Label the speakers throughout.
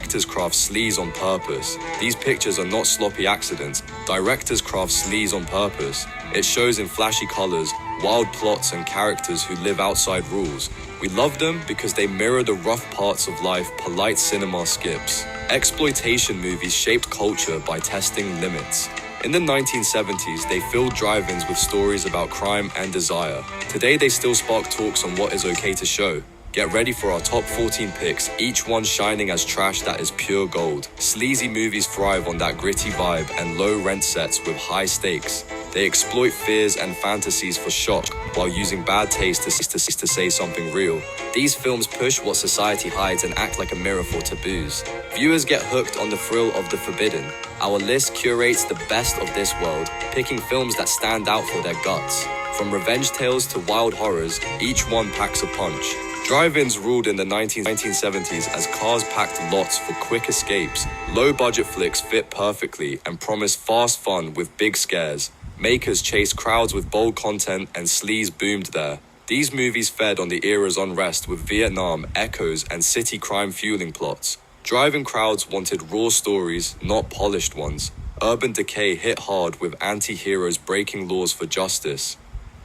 Speaker 1: Directors craft sleaze on purpose. These pictures are not sloppy accidents. Directors craft sleaze on purpose. It shows in flashy colors, wild plots and characters who live outside rules. We love them because they mirror the rough parts of life polite cinema skips. Exploitation movies shaped culture by testing limits. In the 1970s, they filled drive-ins with stories about crime and desire. Today, they still spark talks on what is okay to show. Get ready for our top 14 picks, each one shining as trash that is pure gold. Sleazy movies thrive on that gritty vibe and low rent sets with high stakes. They exploit fears and fantasies for shock while using bad taste to say something real. These films push what society hides and act like a mirror for taboos. Viewers get hooked on the thrill of the forbidden. Our list curates the best of this world, picking films that stand out for their guts. From revenge tales to wild horrors, each one packs a punch. Drive-ins ruled in the 1970s as cars packed lots for quick escapes. Low-budget flicks fit perfectly and promised fast fun with big scares. Makers chased crowds with bold content and sleaze boomed there. These movies fed on the era's unrest with Vietnam, echoes, and city crime fueling plots. Drive-in crowds wanted raw stories, not polished ones. Urban decay hit hard with anti-heroes breaking laws for justice.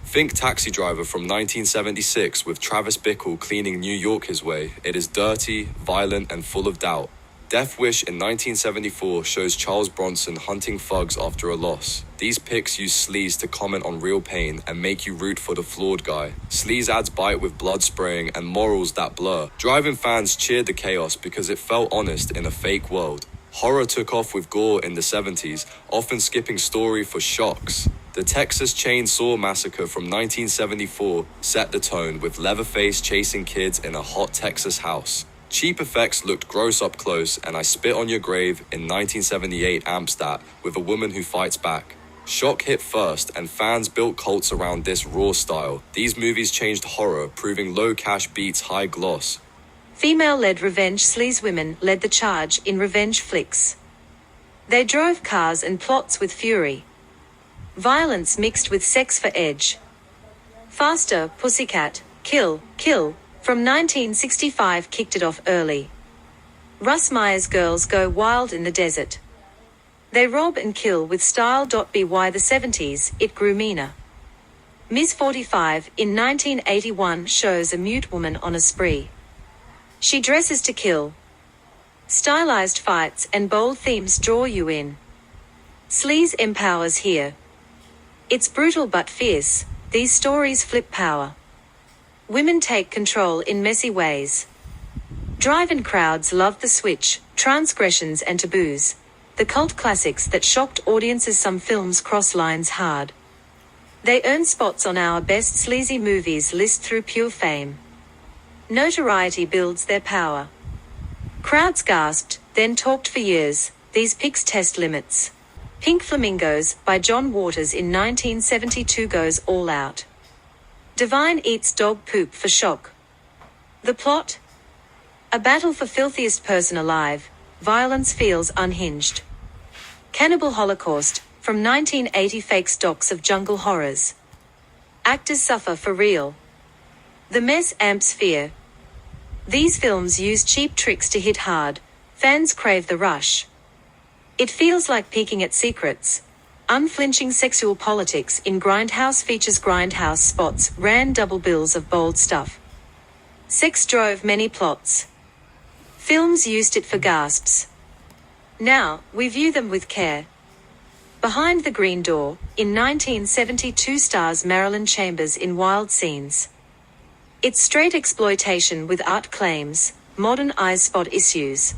Speaker 1: Think Taxi Driver from 1976 with Travis Bickle cleaning New York his way. It is dirty, violent, and full of doubt. Death Wish in 1974 shows Charles Bronson hunting thugs after a loss. These pics use sleaze to comment on real pain and make you root for the flawed guy. Sleaze adds bite with blood spraying and morals that blur. Drive-in fans cheered the chaos because it felt honest in a fake world. Horror took off with gore in the 70s, often skipping story for shocks. The Texas Chainsaw Massacre from 1974 set the tone with Leatherface chasing kids in a hot Texas house. Cheap effects looked gross up close, and I Spit on Your Grave in 1978 amps that with a woman who fights back. Shock hit first, and fans built cults around this raw style. These movies changed horror, proving low cash beats high gloss.
Speaker 2: Female-led revenge sleaze women led the charge in revenge flicks. They drove cars and plots with fury. Violence mixed with sex for edge. Faster, Pussycat, Kill, Kill, from 1965 kicked it off early. Russ Meyer's Girls Go Wild in the Desert. They rob and kill with style. By the 70s, it grew meaner. Ms. 45 in 1981 shows a mute woman on a spree. She dresses to kill. Stylized fights and bold themes draw you in. Sleaze empowers here. It's brutal but fierce. These stories flip power. Women take control in messy ways. Drive-in crowds love the switch, transgressions and taboos. The cult classics that shocked audiences. Some films cross lines hard. They earn spots on our best sleazy movies list through pure fame. Notoriety builds their power. Crowds gasped, then talked for years. These picks test limits. Pink Flamingos by John Waters in 1972 goes all out. Divine eats dog poop for shock. The plot? A battle for filthiest person alive. Violence feels unhinged. Cannibal Holocaust, from 1980 fake stocks of jungle horrors. Actors suffer for real. The mess amps fear. These films use cheap tricks to hit hard. Fans crave the rush. It feels like peeking at secrets. Unflinching sexual politics in Grindhouse features Grindhouse spots, ran double bills of bold stuff. Sex drove many plots. Films used it for gasps. Now, we view them with care. Behind the Green Door, in 1972 stars Marilyn Chambers in wild scenes. It's straight exploitation with art claims, modern eyes spot issues.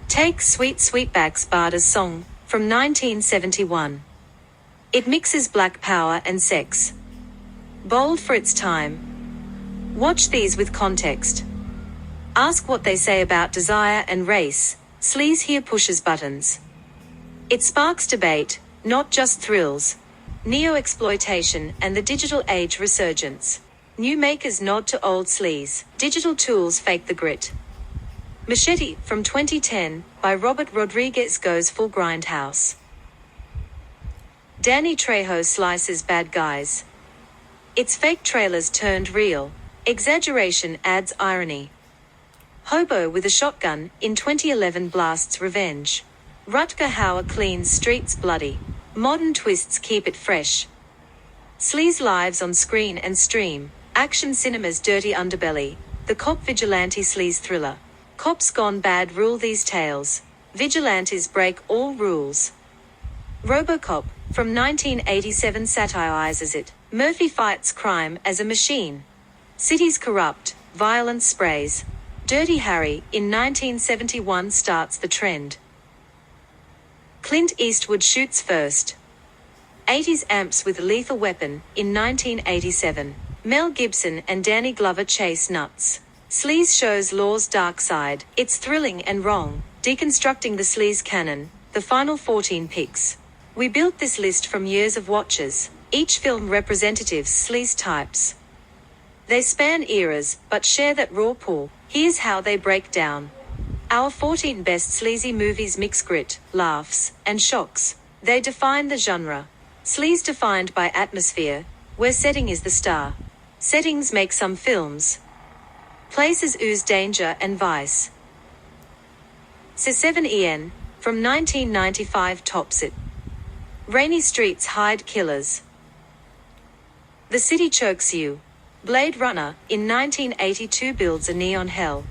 Speaker 2: Take Sweet Sweetback's Barter's song, from 1971. It mixes black power and sex. Bold for its time. Watch these with context. Ask what they say about desire and race. Sleaze here pushes buttons. It sparks debate, not just thrills. Neo-exploitation and the digital age resurgence. New makers nod to old sleaze. Digital tools fake the grit. Machete, from 2010, by Robert Rodriguez goes full Grindhouse. Danny Trejo slices bad guys. It's fake trailers turned real. Exaggeration adds irony. Hobo with a shotgun in 2011 blasts revenge. Rutger Hauer cleans streets bloody. Modern twists keep it fresh. Sleaze lives on screen and stream. Action cinema's dirty underbelly. The cop vigilante sleaze thriller. Cops gone bad rule these tales. Vigilantes break all rules. RoboCop, from 1987 satirizes it. Murphy fights crime as a machine. Cities corrupt, violence sprays. Dirty Harry, in 1971 starts the trend. Clint Eastwood shoots first. 80s amps with Lethal Weapon, in 1987. Mel Gibson and Danny Glover chase nuts. Sleaze shows law's dark side. It's thrilling and wrong. Deconstructing the sleaze canon, the final 14 picks. We built this list from years of watches, each film representatives sleaze types. They span eras, but share that raw pull. Here's how they break down. Our 14 best sleazy movies mix grit, laughs, and shocks. They define the genre. Sleaze defined by atmosphere, where setting is the star. Settings make some films. Places ooze danger and vice. C7EN, from 1995 tops it. Rainy streets hide killers. The city chokes you. Blade Runner, in 1982 builds a neon hell.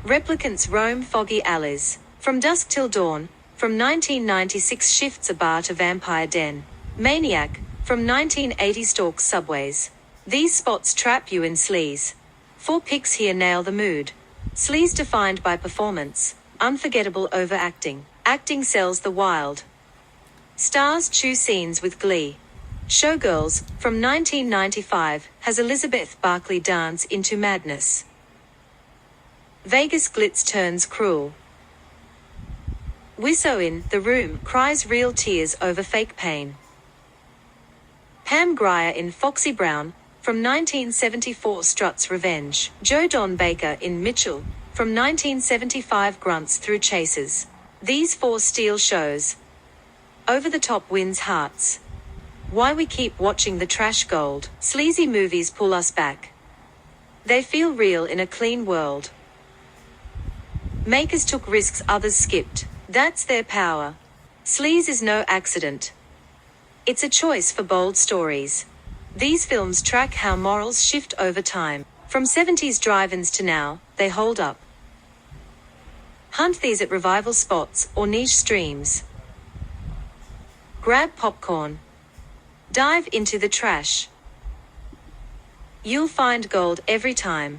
Speaker 2: Replicants roam foggy alleys. From dusk till dawn, from 1996 shifts a bar to vampire den. Maniac, from 1980 stalks subways. These spots trap you in sleaze. 4 picks here nail the mood. Sleaze defined by performance, unforgettable overacting. Acting sells the wild. Stars chew scenes with glee. Showgirls, from 1995, has Elizabeth Barkley dance into madness. Vegas glitz turns cruel. Wisso in The Room cries real tears over fake pain. Pam Grier in Foxy Brown, from 1974 struts revenge. Joe Don Baker in Mitchell, from 1975 grunts through chases. These 4 steel shows. Over the top wins hearts. Why we keep watching the trash gold. Sleazy movies pull us back. They feel real in a clean world. Makers took risks others skipped. That's their power. Sleaze is no accident. It's a choice for bold stories. These films track how morals shift over time. From 70s drive-ins to now, they hold up. Hunt these at revival spots or niche streams. Grab popcorn. Dive into the trash. You'll find gold every time.